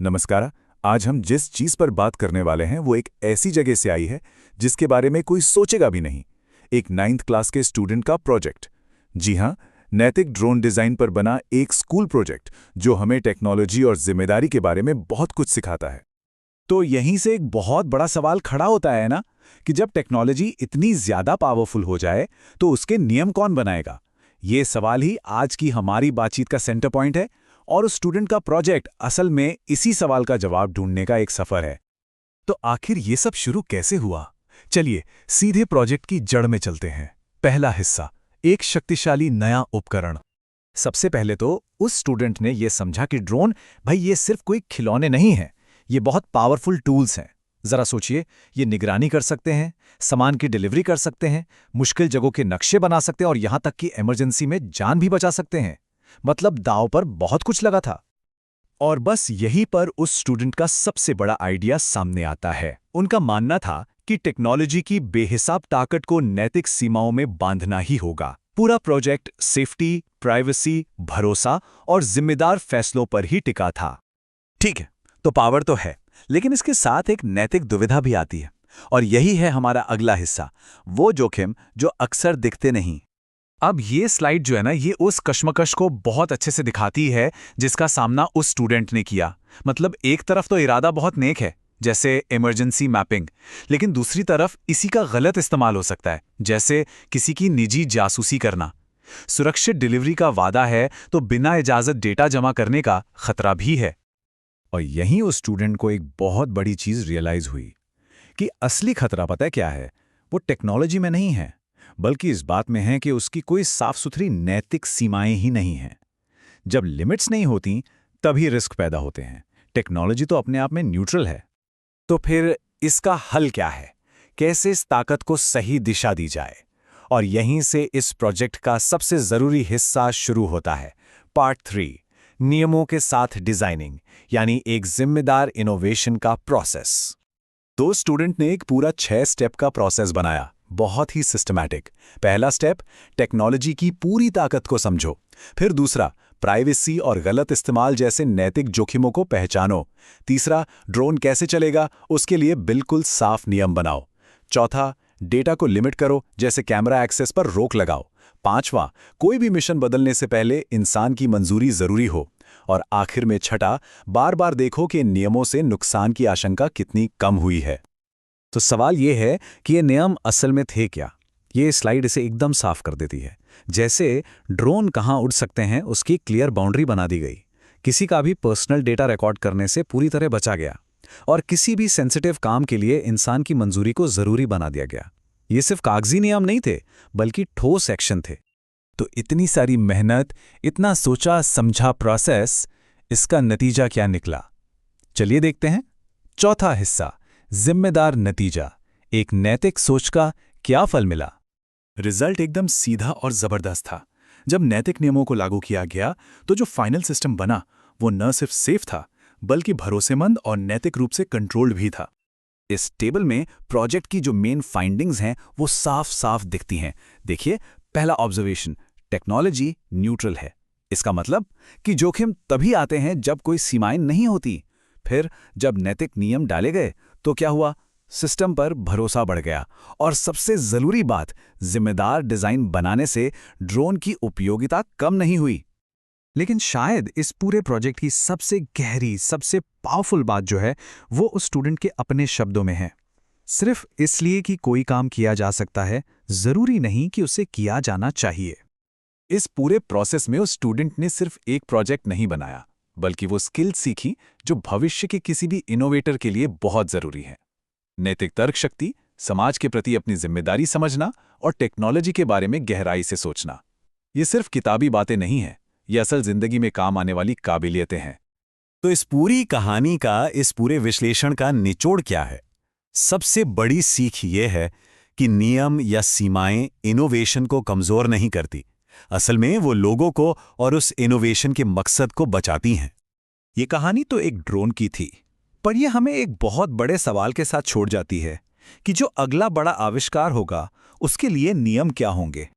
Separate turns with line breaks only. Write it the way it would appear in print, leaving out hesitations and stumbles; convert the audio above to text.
नमस्कार। आज हम जिस चीज पर बात करने वाले हैं वो एक ऐसी जगह से आई है जिसके बारे में कोई सोचेगा भी नहीं। एक 9th क्लास के स्टूडेंट का प्रोजेक्ट। जी हाँ, नैतिक ड्रोन डिजाइन पर बना एक स्कूल प्रोजेक्ट जो हमें टेक्नोलॉजी और जिम्मेदारी के बारे में बहुत कुछ सिखाता है।
तो यहीं से एक बहुत बड़ा सवाल खड़ा होता है ना कि जब टेक्नोलॉजी इतनी ज्यादा पावरफुल हो जाए तो उसके नियम कौन बनाएगा। ये सवाल ही आज की हमारी बातचीत का सेंटर पॉइंट है और उस स्टूडेंट का प्रोजेक्ट असल में इसी सवाल का जवाब ढूंढने का एक सफर है।
तो आखिर ये सब शुरू कैसे हुआ? चलिए सीधे प्रोजेक्ट की जड़ में चलते हैं। पहला हिस्सा, एक शक्तिशाली नया उपकरण।
सबसे पहले तो उस स्टूडेंट ने यह समझा कि ड्रोन भाई ये सिर्फ कोई खिलौने नहीं हैं, ये बहुत पावरफुल टूल्स हैं। जरा सोचिए, ये निगरानी कर सकते हैं, सामान की डिलीवरी कर सकते हैं, मुश्किल जगहों के नक्शे बना सकते हैं और यहां तक कि इमरजेंसी में जान भी बचा सकते हैं। मतलब दांव पर बहुत कुछ लगा था। और बस यहीं पर उस स्टूडेंट का सबसे बड़ा आइडिया सामने आता है। उनका मानना था कि टेक्नोलॉजी की बेहिसाब ताकत को नैतिक सीमाओं में बांधना ही होगा। पूरा प्रोजेक्ट सेफ्टी, प्राइवेसी, भरोसा और जिम्मेदार फैसलों पर ही टिका था। ठीक है, तो पावर तो है, लेकिन इसके साथ एक नैतिक दुविधा भी आती है। और यही है हमारा अगला हिस्सा, वो जोखिम जो अक्सर दिखते नहीं।
अब ये स्लाइड जो है ना, ये उस कश्मकश को बहुत अच्छे से दिखाती है जिसका सामना उस स्टूडेंट ने किया। मतलब एक तरफ तो इरादा बहुत नेक है, जैसे इमरजेंसी मैपिंग, लेकिन दूसरी तरफ इसी का गलत इस्तेमाल हो सकता है, जैसे किसी की निजी जासूसी करना। सुरक्षित डिलीवरी का वादा है तो बिना इजाजत डेटा जमा करने का खतरा भी है।
और यहीं उस स्टूडेंट को एक बहुत बड़ी चीज रियलाइज हुई कि असली खतरा पता है क्या है? वो टेक्नोलॉजी में नहीं है, बल्कि इस बात में है कि उसकी कोई साफ सुथरी नैतिक सीमाएं ही नहीं हैं। जब लिमिट्स नहीं होती तभी रिस्क पैदा होते हैं। टेक्नोलॉजी तो अपने आप में न्यूट्रल है। तो फिर इसका हल क्या है? कैसे इस ताकत को सही दिशा दी जाए? और यहीं से इस प्रोजेक्ट का सबसे जरूरी हिस्सा शुरू होता है। पार्ट 3, नियमों के साथ डिजाइनिंग, यानी एक जिम्मेदार इनोवेशन का प्रोसेस। तो स्टूडेंट ने एक पूरा 6 स्टेप का प्रोसेस बनाया, बहुत ही सिस्टमैटिक। पहला स्टेप, टेक्नोलॉजी की पूरी ताकत को समझो। फिर दूसरा, प्राइवेसी और गलत इस्तेमाल जैसे नैतिक जोखिमों को पहचानो। तीसरा, ड्रोन कैसे चलेगा उसके लिए बिल्कुल साफ नियम बनाओ। चौथा, डेटा को लिमिट करो, जैसे कैमरा एक्सेस पर रोक लगाओ। पांचवा, कोई भी मिशन बदलने से पहले इंसान की मंजूरी जरूरी हो। और आखिर में छठा, बार बार देखो कि इन नियमों से नुकसान की आशंका कितनी कम हुई है। तो सवाल यह है कि ये नियम असल में थे क्या? ये स्लाइड इसे एकदम साफ कर देती है। जैसे ड्रोन कहाँ उड़ सकते हैं उसकी क्लियर बाउंड्री बना दी गई। किसी का भी पर्सनल डेटा रिकॉर्ड करने से पूरी तरह बचा गया। और किसी भी सेंसिटिव काम के लिए इंसान की मंजूरी को जरूरी बना दिया गया। ये सिर्फ कागजी नियम नहीं थे, बल्कि ठोस एक्शन थे।
तो इतनी सारी मेहनत, इतना सोचा समझा प्रोसेस, इसका नतीजा क्या निकला? चलिए देखते हैं। चौथा हिस्सा, जिम्मेदार नतीजा, एक नैतिक सोच का क्या फल मिला? रिजल्ट एकदम सीधा और जबरदस्त था। जब नैतिक नियमों को लागू किया गया तो जो फाइनल सिस्टम बना वो न सिर्फ सेफ था, बल्कि भरोसेमंद और नैतिक रूप से कंट्रोल्ड भी था।
इस टेबल में प्रोजेक्ट की जो मेन फाइंडिंग्स हैं वो साफ साफ दिखती हैं। देखिए, पहला ऑब्जर्वेशन, टेक्नोलॉजी न्यूट्रल है। इसका मतलब कि जोखिम तभी आते हैं जब कोई सीमाएं नहीं होती। फिर जब नैतिक नियम डाले गए तो क्या हुआ? सिस्टम पर भरोसा बढ़ गया। और सबसे जरूरी बात, जिम्मेदार डिजाइन बनाने से ड्रोन की उपयोगिता कम नहीं हुई। लेकिन शायद इस पूरे प्रोजेक्ट की सबसे गहरी, सबसे पावरफुल बात जो है वो उस स्टूडेंट के अपने शब्दों में है। सिर्फ इसलिए कि कोई काम किया जा सकता है, जरूरी नहीं कि उसे किया जाना चाहिए।
इस पूरे प्रोसेस में उस स्टूडेंट ने सिर्फ एक प्रोजेक्ट नहीं बनाया, बल्कि वो स्किल सीखी जो भविष्य के किसी भी इनोवेटर के लिए बहुत जरूरी है। नैतिक तर्क शक्ति, समाज के प्रति अपनी जिम्मेदारी समझना और टेक्नोलॉजी के बारे में गहराई से सोचना। ये सिर्फ किताबी बातें नहीं हैं, ये असल जिंदगी में काम आने वाली काबिलियतें हैं।
तो इस पूरी कहानी का, इस पूरे विश्लेषण का निचोड़ क्या है? सबसे बड़ी सीख ये है कि नियम या सीमाएं इनोवेशन को कमजोर नहीं करती। असल में वो लोगों को और उस इनोवेशन के मकसद को बचाती हैं। ये कहानी तो एक ड्रोन की थी, पर यह हमें एक बहुत बड़े सवाल के साथ छोड़ जाती है कि जो अगला बड़ा आविष्कार होगा उसके लिए नियम क्या होंगे।